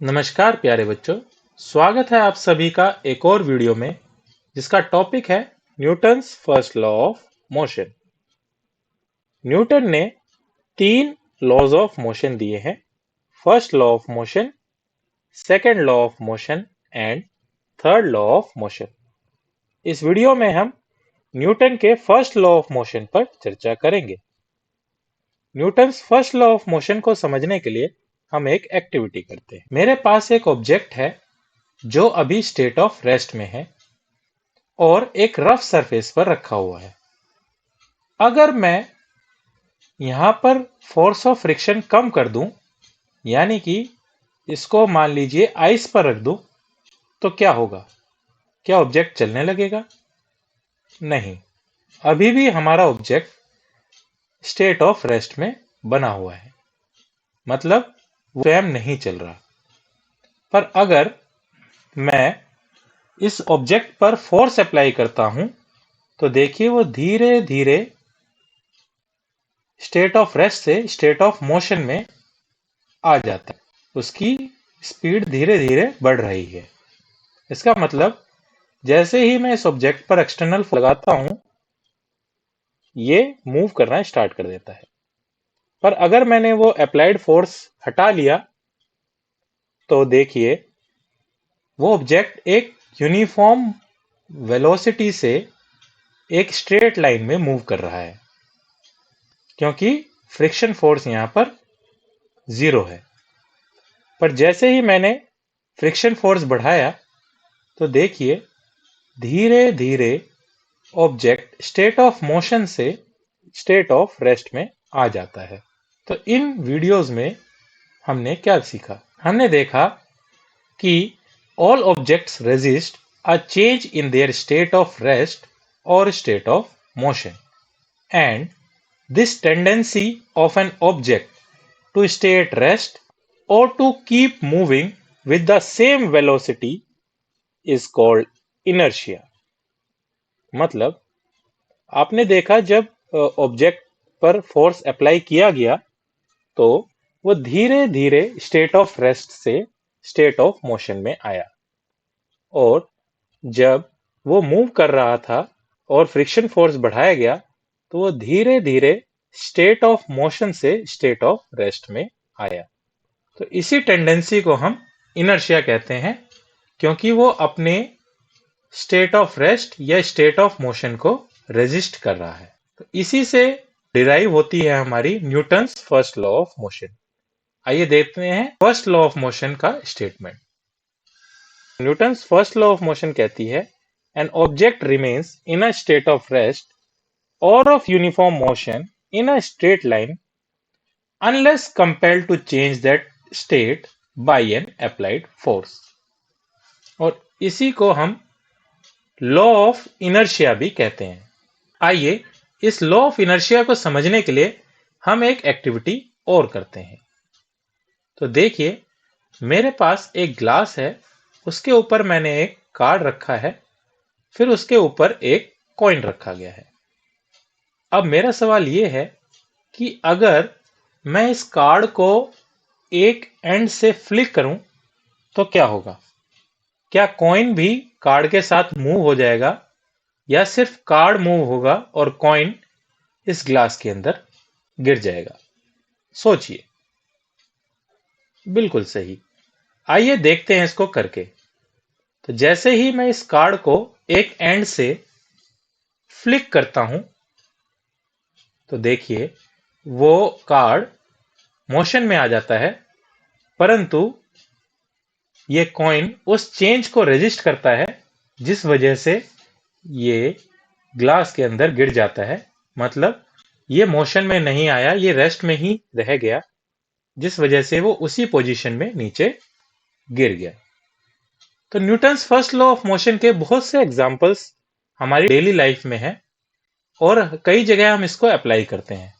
नमस्कार प्यारे बच्चों। स्वागत है आप सभी का एक और वीडियो में जिसका टॉपिक है Newton's first law of motion. Newton ने तीन लॉज ऑफ मोशन दिए हैं। First law of motion, second law of motion and third law of motion. इस वीडियो में हम न्यूटन के फर्स्ट लॉ ऑफ मोशन पर चर्चा करेंगे। Newton's first law of motion को समझने के लिए हम एक एक्टिविटी करते हैं। मेरे पास एक ऑब्जेक्ट है जो अभी स्टेट ऑफ रेस्ट में है और एक रफ सरफेस पर रखा हुआ है। अगर मैं यहां पर फोर्स ऑफ फ्रिक्शन कम कर दूं, यानी कि इसको मान लीजिए आइस पर रख दूं, तो क्या होगा? क्या ऑब्जेक्ट चलने लगेगा? नहीं, अभी भी हमारा ऑब्जेक्ट स्टेट ऑफ रेस्ट में बना हुआ है, मतलब वो स्वयं नहीं चल रहा। पर अगर मैं इस ऑब्जेक्ट पर फोर्स अप्लाई करता हूं तो देखिए वो धीरे धीरे स्टेट ऑफ रेस्ट से स्टेट ऑफ मोशन में आ जाता है। उसकी स्पीड धीरे धीरे बढ़ रही है। इसका मतलब जैसे ही मैं इस ऑब्जेक्ट पर एक्सटर्नल फोर्स लगाता हूं, ये मूव करना स्टार्ट कर देता है। पर अगर मैंने वो अप्लाइड फोर्स हटा लिया तो देखिए वो ऑब्जेक्ट एक यूनिफॉर्म वेलोसिटी से एक स्ट्रेट लाइन में मूव कर रहा है, क्योंकि फ्रिक्शन फोर्स यहां पर 0 है। पर जैसे ही मैंने फ्रिक्शन फोर्स बढ़ाया तो देखिए धीरे धीरे ऑब्जेक्ट स्टेट ऑफ मोशन से स्टेट ऑफ रेस्ट में आ जाता है। तो इन वीडियोस में हमने क्या सीखा? हमने देखा कि all objects resist a change in their state of rest or state of motion, and this tendency of an object to stay at rest or to keep moving with the same velocity is called inertia। मतलब आपने देखा जब object पर force apply किया गया तो वो धीरे धीरे स्टेट ऑफ रेस्ट से स्टेट ऑफ मोशन में आया, और जब वो मूव कर रहा था और फ्रिक्शन फोर्स बढ़ाया गया तो वो धीरे धीरे स्टेट ऑफ मोशन से स्टेट ऑफ रेस्ट में आया। तो इसी टेंडेंसी को हम इनर्शिया कहते हैं, क्योंकि वो अपने स्टेट ऑफ रेस्ट या स्टेट ऑफ मोशन को रेजिस्ट कर रहा है। तो इसी से डिराइव होती है हमारी Newton's first law of motion. आइए देखते हैं फर्स्ट लॉ ऑफ मोशन का statement. Newton's first law of motion कहती है an object remains in a state of rest और of uniform motion in a straight line unless compelled to change that state by an applied force. और इसी को हम law of inertia भी कहते हैं। आइए इस लॉ ऑफ इनर्शिया को समझने के लिए हम एक एक्टिविटी और करते हैं। तो देखिए मेरे पास एक ग्लास है, उसके ऊपर मैंने एक कार्ड रखा है, फिर उसके ऊपर एक कॉइन रखा गया है। अब मेरा सवाल यह है कि अगर मैं इस कार्ड को एक एंड से फ्लिक करूं तो क्या होगा? क्या कॉइन भी कार्ड के साथ मूव हो जाएगा या सिर्फ कार्ड मूव होगा और कॉइन इस ग्लास के अंदर गिर जाएगा? सोचिए। बिल्कुल सही। आइए देखते हैं इसको करके। तो जैसे ही मैं इस कार्ड को एक एंड से फ्लिक करता हूं तो देखिए वो कार्ड मोशन में आ जाता है, परंतु ये कॉइन उस चेंज को रेजिस्ट करता है जिस वजह से ये ग्लास के अंदर गिर जाता है। मतलब ये मोशन में नहीं आया, ये रेस्ट में ही रह गया, जिस वजह से वो उसी पोजीशन में नीचे गिर गया। तो Newton's first law of motion के बहुत से एग्जांपल्स हमारी डेली लाइफ में हैं और कई जगह हम इसको अप्लाई करते हैं।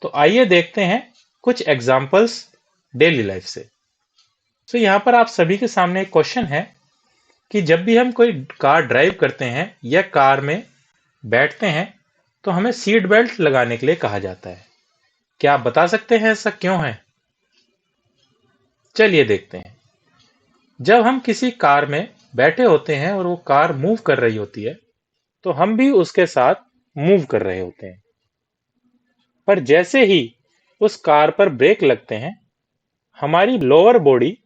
तो आइए देखते हैं कुछ एग्जांपल्स डेली लाइफ से। तो यहाँ पर आप सभी के सामने एक क्वेश्चन है कि जब भी हम कोई कार ड्राइव करते हैं या कार में बैठते हैं तो हमें सीट बेल्ट लगाने के लिए कहा जाता है। क्या आप बता सकते हैं ऐसा क्यों है? चलिए देखते हैं। जब हम किसी कार में बैठे होते हैं और वो कार मूव कर रही होती है, तो हम भी उसके साथ मूव कर रहे होते हैं। पर जैसे ही उस कार पर ब्रेक लगते हैं, हमारी lower body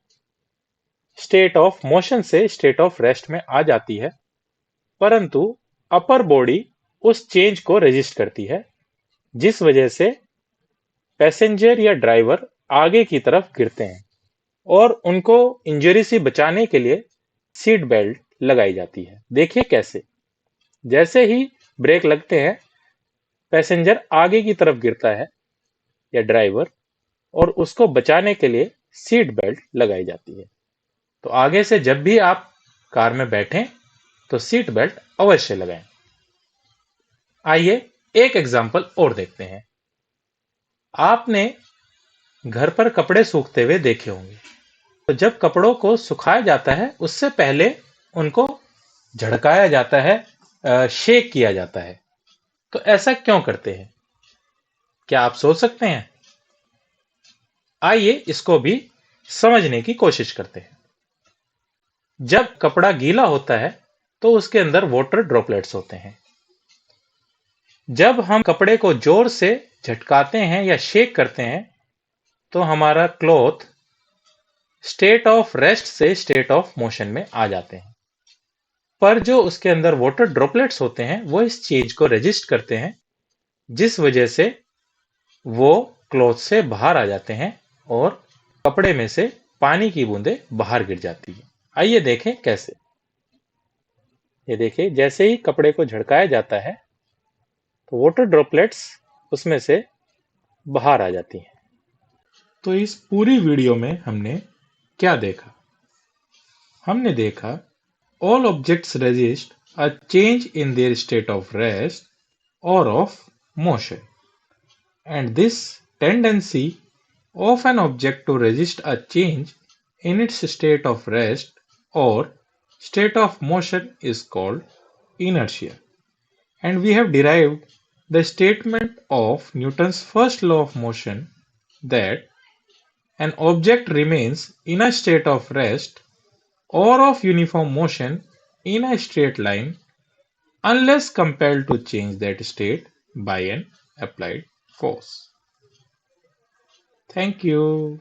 state of motion से स्टेट ऑफ रेस्ट में आ जाती है, परंतु अपर बॉडी उस चेंज को रेजिस्ट करती है, जिस वजह से पैसेंजर या ड्राइवर आगे की तरफ गिरते हैं और उनको इंजरी से बचाने के लिए सीट बेल्ट लगाई जाती है। देखिए कैसे। जैसे ही ब्रेक लगते हैं, पैसेंजर आगे की तरफ गिरता है या ड्राइवर, और उसको बचाने के लिए सीट बेल्ट लगाई जाती है। तो आगे से जब भी आप कार में बैठें तो सीट बेल्ट अवश्य लगाएं। आइए एक एग्जाम्पल और देखते हैं। आपने घर पर कपड़े सूखते हुए देखे होंगे। तो जब कपड़ों को सुखाया जाता है, उससे पहले उनको झड़काया जाता है, शेक किया जाता है। तो ऐसा क्यों करते हैं? क्या आप सोच सकते हैं? आइए इसको भी समझने की कोशिश करते हैं। जब कपड़ा गीला होता है तो उसके अंदर वाटर ड्रॉपलेट्स होते हैं। जब हम कपड़े को जोर से झटकाते हैं या शेक करते हैं, तो हमारा क्लॉथ स्टेट ऑफ रेस्ट से स्टेट ऑफ मोशन में आ जाते हैं। पर जो उसके अंदर वाटर ड्रॉपलेट्स होते हैं, वो इस चेंज को रेजिस्ट करते हैं, जिस वजह से वो क्लॉथ से बाहर आ जाते हैं और कपड़े में से पानी की बूंदें बाहर गिर जाती है। आइए देखें कैसे। ये देखिए, जैसे ही कपड़े को झड़काया जाता है तो वाटर ड्रॉपलेट्स उसमें से बाहर आ जाती हैं। तो इस पूरी वीडियो में हमने क्या देखा? हमने देखा all objects resist a change in their state of rest or of motion, and this tendency of an object to resist a change in its state of rest or state of motion is called inertia. And we have derived the statement of Newton's first law of motion that an object remains in a state of rest or of uniform motion in a straight line unless compelled to change that state by an applied force. Thank you.